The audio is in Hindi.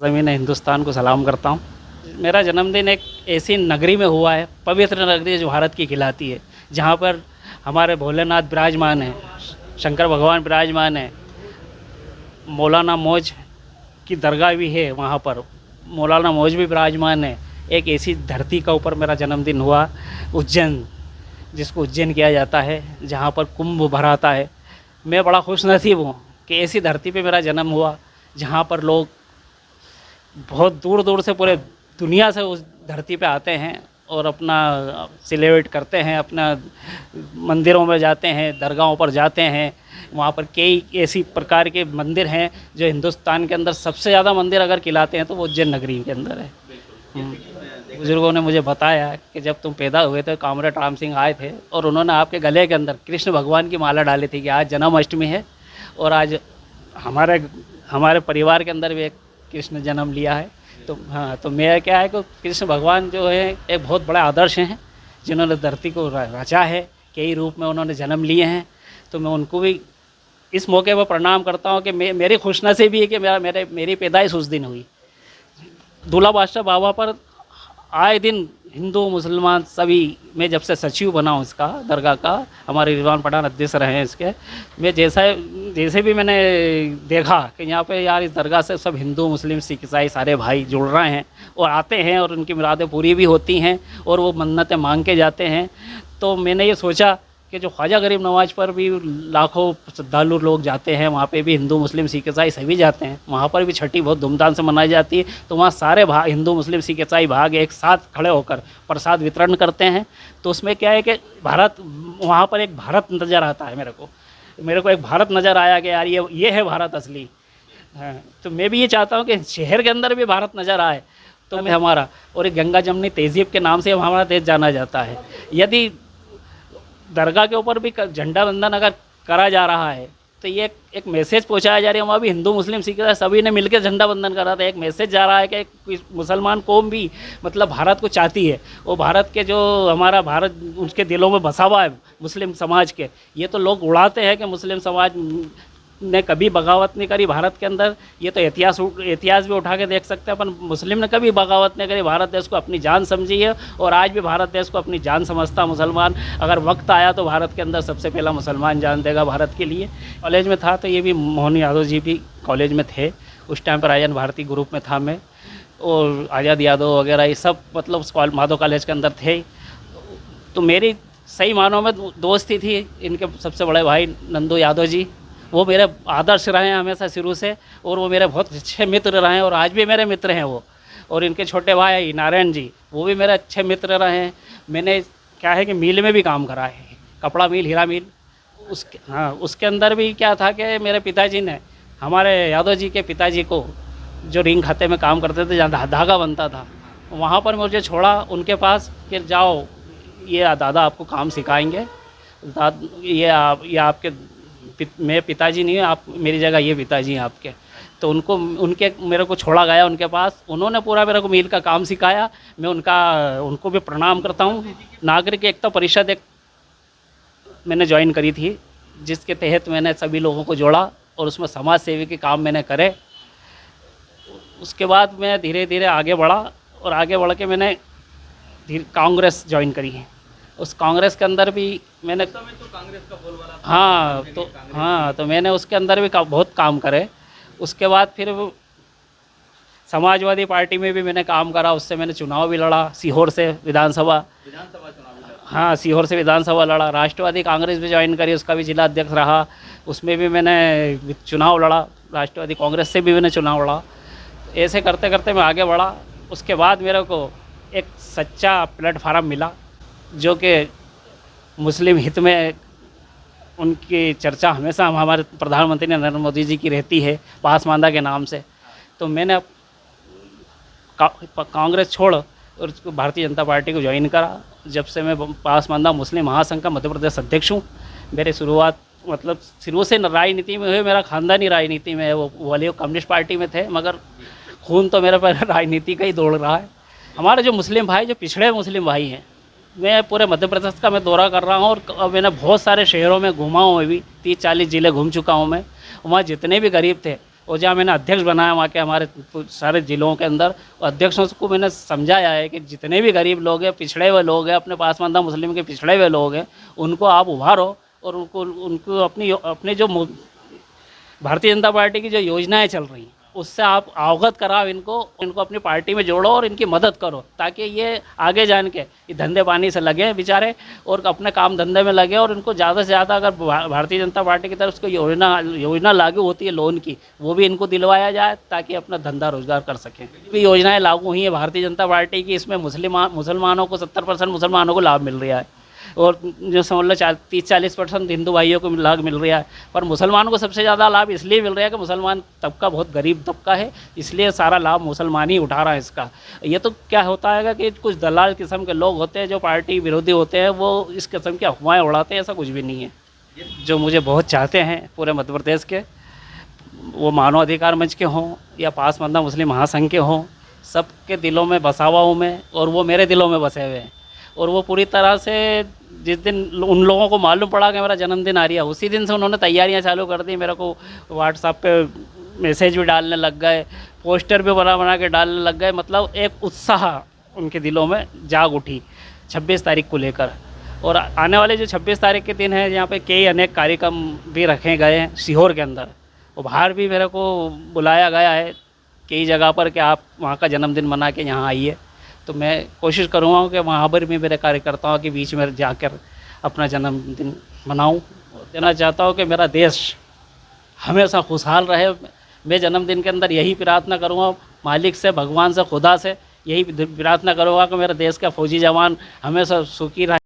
ज़मीन हिंदुस्तान को सलाम करता हूँ। मेरा जन्मदिन एक ऐसी नगरी में हुआ है, पवित्र नगरी जो भारत की कहलाती है, जहाँ पर हमारे भोलेनाथ विराजमान हैं, शंकर भगवान विराजमान हैं, मौलाना मौज की दरगाह भी है वहाँ पर, मौलाना मौज भी विराजमान है। एक ऐसी धरती का ऊपर मेरा जन्मदिन हुआ, उज्जैन, जिसको उज्जैन किया जाता है, जहाँ पर कुंभ भराता है। मैं बड़ा खुशनसीब हूँ कि ऐसी धरती पे मेरा जन्म हुआ, जहाँ पर लोग बहुत दूर दूर से, पूरे दुनिया से उस धरती पे आते हैं और अपना सेलिब्रेट करते हैं, अपना मंदिरों में जाते हैं, दरगाहों पर जाते हैं। वहाँ पर कई ऐसी प्रकार के मंदिर हैं जो हिंदुस्तान के अंदर सबसे ज़्यादा मंदिर अगर कहलाते हैं तो वो उज्जैन नगरी के अंदर है। बुजुर्गों ने मुझे बताया कि जब तुम पैदा हुए थे, कामरेड राम सिंह आए थे और उन्होंने आपके गले के अंदर कृष्ण भगवान की माला डाली थी कि आज जन्माष्टमी है और आज हमारे परिवार के अंदर भी एक कृष्ण जन्म लिया है। तो हाँ, तो मेरा क्या है कि कृष्ण भगवान जो है एक बहुत बड़े आदर्श हैं, जिन्होंने धरती को रचा है, कई रूप में उन्होंने जन्म लिए हैं। तो मैं उनको भी इस मौके पर प्रणाम करता हूँ कि मेरी खुशनसीबी है कि मेरी पैदाइश उस दिन हुई। दूल्हा बादशाह बाबा पर आए दिन हिंदू मुसलमान सभी, मैं जब से सचिव बना हूँ इसका, दरगाह का, हमारे रिजवान पठान अध्यक्ष रहे हैं इसके, मैं जैसे भी मैंने देखा कि यहाँ पे यार इस दरगाह से सब हिंदू मुस्लिम सिख ईसाई सारे भाई जुड़ रहे हैं और आते हैं और उनकी मुरादें पूरी भी होती हैं और वो मन्नतें मांग के जाते हैं। तो मैंने ये सोचा कि जो ख्वाजा गरीब नवाज पर भी लाखों श्रद्धालु लोग जाते हैं, वहाँ पे भी हिंदू मुस्लिम सिख ईसाई सभी जाते हैं, वहाँ पर भी छठी बहुत धूमधाम से मनाई जाती है। तो वहाँ सारे हिंदू मुस्लिम सिख ईसाई भाग एक साथ खड़े होकर प्रसाद वितरण करते हैं। तो उसमें क्या है कि वहाँ पर एक भारत नज़र आता है। मेरे को एक भारत नज़र आया कि यार ये है भारत असली। हाँ, तो मैं भी ये चाहता हूँ कि शहर के अंदर भी भारत नज़र आए। तो मैं हमारा और एक गंगा जमनी तहजीब के नाम से हमारा देश जाना जाता है। यदि दरगाह के ऊपर भी झंडा बंधन अगर करा जा रहा है तो ये एक मैसेज पहुंचाया जा रहा है, वहाँ भी हिंदू मुस्लिम सिख सभी ने मिलकर झंडा बंधन करा था। एक मैसेज जा रहा है कि मुसलमान कौम भी मतलब भारत को चाहती है, वो भारत के जो हमारा भारत उसके दिलों में बसा हुआ है मुस्लिम समाज के। ये तो लोग उड़ाते हैं कि मुस्लिम समाज ने कभी बगावत नहीं करी भारत के अंदर। ये तो इतिहास भी उठा के देख सकते हैं अपन, मुस्लिम ने कभी बगावत नहीं करी, भारत देश को अपनी जान समझी है और आज भी भारत देश को अपनी जान समझता मुसलमान। अगर वक्त आया तो भारत के अंदर सबसे पहला मुसलमान जान देगा भारत के लिए। कॉलेज में था तो ये भी मोहन यादव जी भी कॉलेज में थे उस टाइम पर, आर्यन भारती ग्रुप में था मैं, और आज़ाद यादव वगैरह ये सब मतलब माधव कॉलेज के अंदर थे। तो मेरी सही मानों में दोस्ती थी। इनके सबसे बड़े भाई नंदू यादव जी, वो मेरे आदर्श रहे हैं हमेशा शुरू से और वो मेरे बहुत अच्छे मित्र रहे हैं और आज भी मेरे मित्र हैं वो। और इनके छोटे भाई नारायण जी, वो भी मेरे अच्छे मित्र रहे हैं। मैंने क्या है कि मिल में भी काम करा है, कपड़ा मिल, हीरा मिल, उसके अंदर भी क्या था कि मेरे पिताजी ने, हमारे यादव जी के पिताजी को, जो रिंग खाते में काम करते थे जहाँ धागा बनता था, वहाँ पर मुझे छोड़ा उनके पास कि जाओ ये दादा आपको काम सिखाएंगे, ये आपके मेरे पिताजी नहीं है, आप मेरी जगह ये पिताजी हैं आपके। तो उनके मेरे को छोड़ा गया उनके पास, उन्होंने पूरा मेरे को मील का काम सिखाया। मैं उनको भी प्रणाम करता हूँ। नागरिक एकता परिषद एक मैंने ज्वाइन करी थी, जिसके तहत मैंने सभी लोगों को जोड़ा और उसमें समाज सेवी के काम मैंने करे। उसके बाद मैं धीरे धीरे आगे बढ़ा और आगे बढ़ के मैंने कांग्रेस ज्वाइन करी है। उस कांग्रेस के अंदर भी मैंने तो कांग्रेस का बोलबाला तो मैंने उसके अंदर भी बहुत काम करे। उसके बाद फिर समाजवादी पार्टी में भी मैंने काम करा, उससे मैंने चुनाव भी लड़ा, सीहोर से विधानसभा चुनाव, सीहोर से विधानसभा लड़ा। राष्ट्रवादी कांग्रेस भी ज्वाइन करी, उसका भी जिला अध्यक्ष रहा, उसमें भी मैंने चुनाव लड़ा। राष्ट्रवादी कांग्रेस से भी मैंने चुनाव लड़ा। ऐसे करते करते मैं आगे बढ़ा। उसके बाद मेरे को एक सच्चा प्लेटफार्म मिला, जो कि मुस्लिम हित में उनकी चर्चा हमेशा हमारे प्रधानमंत्री नरेंद्र मोदी जी की रहती है, पासमानदा के नाम से। तो मैंने कांग्रेस छोड़ और उसको भारतीय जनता पार्टी को ज्वाइन करा। जब से मैं पासमानदा मुस्लिम महासंघ का मध्य प्रदेश अध्यक्ष हूँ। मेरी शुरुआत मतलब शुरू से राजनीति में हुई, मेरा खानदानी राजनीति में है। वो वाले कम्युनिस्ट पार्टी में थे, मगर खून तो मेरा पर राजनीति का ही दौड़ रहा है। हमारे जो मुस्लिम भाई, जो पिछड़े मुस्लिम भाई हैं, मैं पूरे मध्य प्रदेश का मैं दौरा कर रहा हूँ और मैंने बहुत सारे शहरों में घूमा हूँ। मैं भी 30-40 ज़िले घूम चुका हूँ मैं। वहाँ जितने भी गरीब थे और जहाँ मैंने अध्यक्ष बनाया वहाँ के हमारे सारे ज़िलों के अंदर, अध्यक्षों को मैंने समझाया है कि जितने भी गरीब लोग हैं, पिछड़े हुए लोग हैं, अपने पासमानदा मुस्लिम के पिछड़े हुए लोग हैं, उनको आप उभारो और उनको अपनी जो भारतीय जनता पार्टी की जो योजनाएं चल रही हैं उससे आप अवगत कराओ, इनको अपनी पार्टी में जोड़ो और इनकी मदद करो, ताकि ये आगे जान के ये धंधे पानी से लगे बेचारे और अपने काम धंधे में लगे। और इनको ज़्यादा से ज़्यादा अगर भारतीय जनता पार्टी की तरफ से योजना लागू होती है लोन की, वो भी इनको दिलवाया जाए ताकि अपना धंधा रोजगार कर सकें। भी योजनाएँ लागू हुई है भारतीय जनता पार्टी की, इसमें मुसलमानों को 70% मुसलमानों को लाभ मिल रहा है और जो समझ लो 30-40% हिंदू भाइयों को लाभ मिल रहा है। पर मुसलमानों को सबसे ज़्यादा लाभ इसलिए मिल रहा है कि मुसलमान तबका बहुत गरीब तबका है, इसलिए सारा लाभ मुसलमान ही उठा रहा है इसका। ये तो क्या होता है कि कुछ दलाल किस्म के लोग होते हैं जो पार्टी विरोधी होते हैं, वो इस किस्म की अफवाहें उड़ाते हैं, ऐसा कुछ भी नहीं है। जो मुझे बहुत चाहते हैं पूरे मध्य प्रदेश के, वो मानव अधिकार मंच के हों या पासमानदा मुस्लिम महासंघ के हों, सबके दिलों में बसा हुआ हूँ मैं और वो मेरे दिलों में बसे हुए हैं। और वो पूरी तरह से जिस दिन उन लोगों को मालूम पड़ा कि मेरा जन्मदिन आ रहा है, उसी दिन से उन्होंने तैयारियां चालू कर दी। मेरे को व्हाट्सएप पे मैसेज भी डालने लग गए, पोस्टर भी बना के डालने लग गए। मतलब एक उत्साह उनके दिलों में जाग उठी 26 तारीख को लेकर। और आने वाले जो 26 तारीख के दिन है, यहाँ पे कई अनेक कार्यक्रम भी रखे गए हैं सीहोर के अंदर, और बाहर भी मेरे को बुलाया गया है कई जगह पर कि आप वहाँ का जन्मदिन मना के यहाँ आइए। तो मैं कोशिश करूँगा कि वहाँ पर भी मेरे कार्यकर्ताओं के बीच में जाकर अपना जन्मदिन मनाऊँ। देना चाहता हूँ कि मेरा देश हमेशा खुशहाल रहे। मैं जन्मदिन के अंदर यही प्रार्थना करूँगा मालिक से, भगवान से, खुदा से यही प्रार्थना करूँगा कि मेरे देश का फौजी जवान हमेशा सुखी रहे।